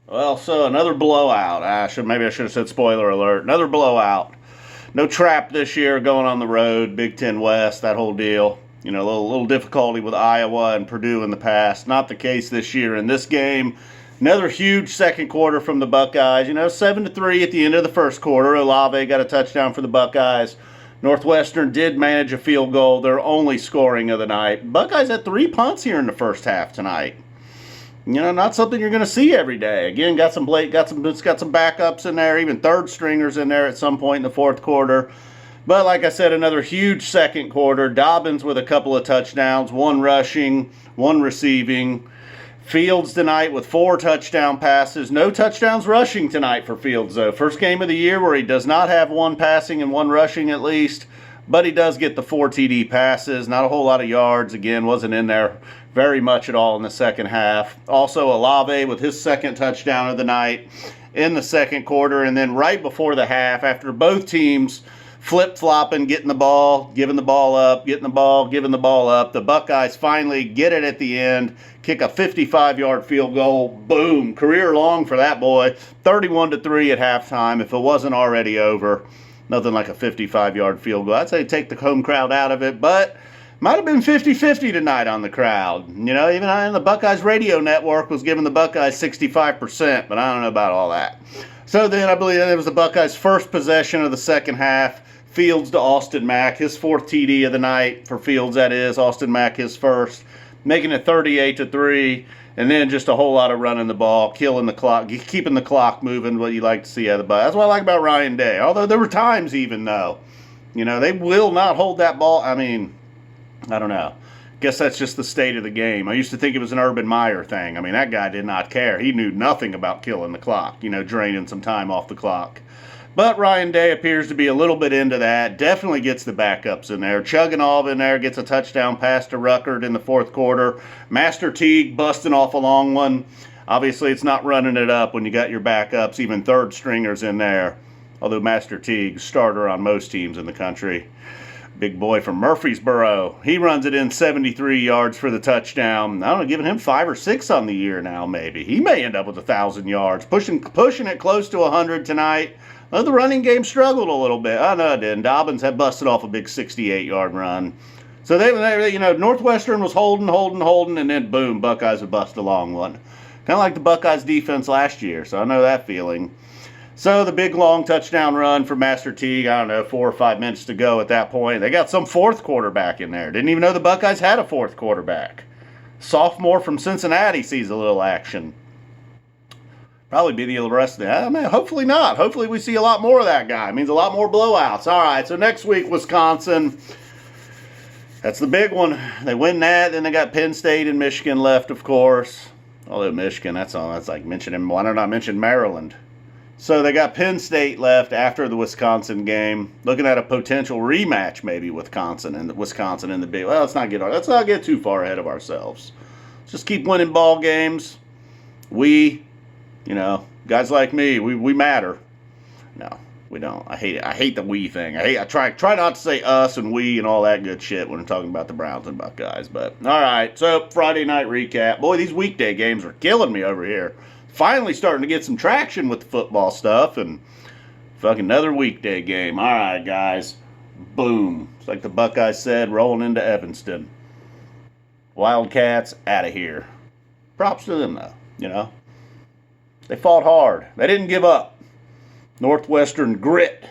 Well, so another blowout. Maybe I should have said spoiler alert. Another blowout. No trap this year going on the road. Big Ten West, that whole deal. You know, a little difficulty with Iowa and Purdue in the past. Not the case this year in this game. Another huge second quarter from the Buckeyes. You know, 7-3 at the end of the first quarter. Olave got a touchdown for the Buckeyes. Northwestern did manage a field goal, their only scoring of the night. Buckeyes had 3 punts here in the first half tonight. You know, not something you're going to see every day. Again, got some backups in there, even third stringers in there at some point in the fourth quarter. But like I said, another huge second quarter. Dobbins with a couple of touchdowns, 1 rushing, 1 receiving. Fields tonight with 4 touchdown passes. No touchdowns rushing tonight for Fields, though. First game of the year where he does not have 1 passing and 1 rushing at least. But he does get the 4 TD passes. Not a whole lot of yards. Again, wasn't in there very much at all in the second half. Also, Olave with his second touchdown of the night in the second quarter. And then right before the half, after both teams flip-flopping, getting the ball, giving the ball up, getting the ball, giving the ball up, the Buckeyes finally get it at the end, kick a 55-yard field goal. Boom. Career long for that boy. 31-3 at halftime, if it wasn't already over. Nothing like a 55-yard field goal. I'd say take the home crowd out of it, but might have been 50-50 tonight on the crowd. You know, even on the Buckeyes radio network was giving the Buckeyes 65%, but I don't know about all that. So then I believe it was the Buckeyes' first possession of the second half. Fields to Austin Mack, his 4th TD of the night for Fields, that is. Austin Mack, his first, making it 38-3. And then just a whole lot of running the ball, killing the clock, keeping the clock moving, what you like to see out of the Buckeyes. That's what I like about Ryan Day. Although there were times even, though, you know, they will not hold that ball. I mean, I don't know. Guess that's just the state of the game. I used to think it was an Urban Meyer thing. I mean, that guy did not care. He knew nothing about killing the clock, you know, draining some time off the clock. But Ryan Day appears to be a little bit into that. Definitely gets the backups in there. Chugging in there, gets a touchdown pass to Ruckert in the fourth quarter. Master Teague busting off a long one. Obviously, it's not running it up when you got your backups, even third stringers in there. Although Master Teague, starter on most teams in the country. Big boy from Murfreesboro. He runs it in 73 yards for the touchdown. I don't know, giving him 5 or 6 on the year now, maybe. He may end up with 1,000 yards. Pushing it close to 100 tonight. The running game struggled a little bit. I know it didn't. Dobbins had busted off a big 68-yard run. So they, you know, Northwestern was holding, and then boom, Buckeyes would bust a long one. Kind of like the Buckeyes defense last year, so I know that feeling. So the big long touchdown run for Master Teague, I don't know, 4 or 5 minutes to go at that point. They got some 4th quarterback in there. Didn't even know the Buckeyes had a 4th quarterback. Sophomore from Cincinnati sees a little action. Probably be the rest of the... I mean, hopefully not. Hopefully we see a lot more of that guy. It means a lot more blowouts. All right, so next week, Wisconsin. That's the big one. They win that. Then they got Penn State and Michigan left, of course. Although Michigan, that's all. That's like mentioning... Why don't I mention Maryland? So they got Penn State left after the Wisconsin game. Looking at a potential rematch maybe with Wisconsin and the big... Well, let's not get too far ahead of ourselves. Let's just keep winning ball games. You know, guys like me, we matter. No, we don't. I hate it. I hate the we thing. I try not to say us and we and all that good shit when I'm talking about the Browns and Buckeyes. But, all right, so Friday night recap. Boy, these weekday games are killing me over here. Finally starting to get some traction with the football stuff. And fucking another weekday game. All right, guys. Boom. It's like the Buckeyes said, rolling into Evanston. Wildcats out of here. Props to them, though, you know. They fought hard. They didn't give up. Northwestern grit.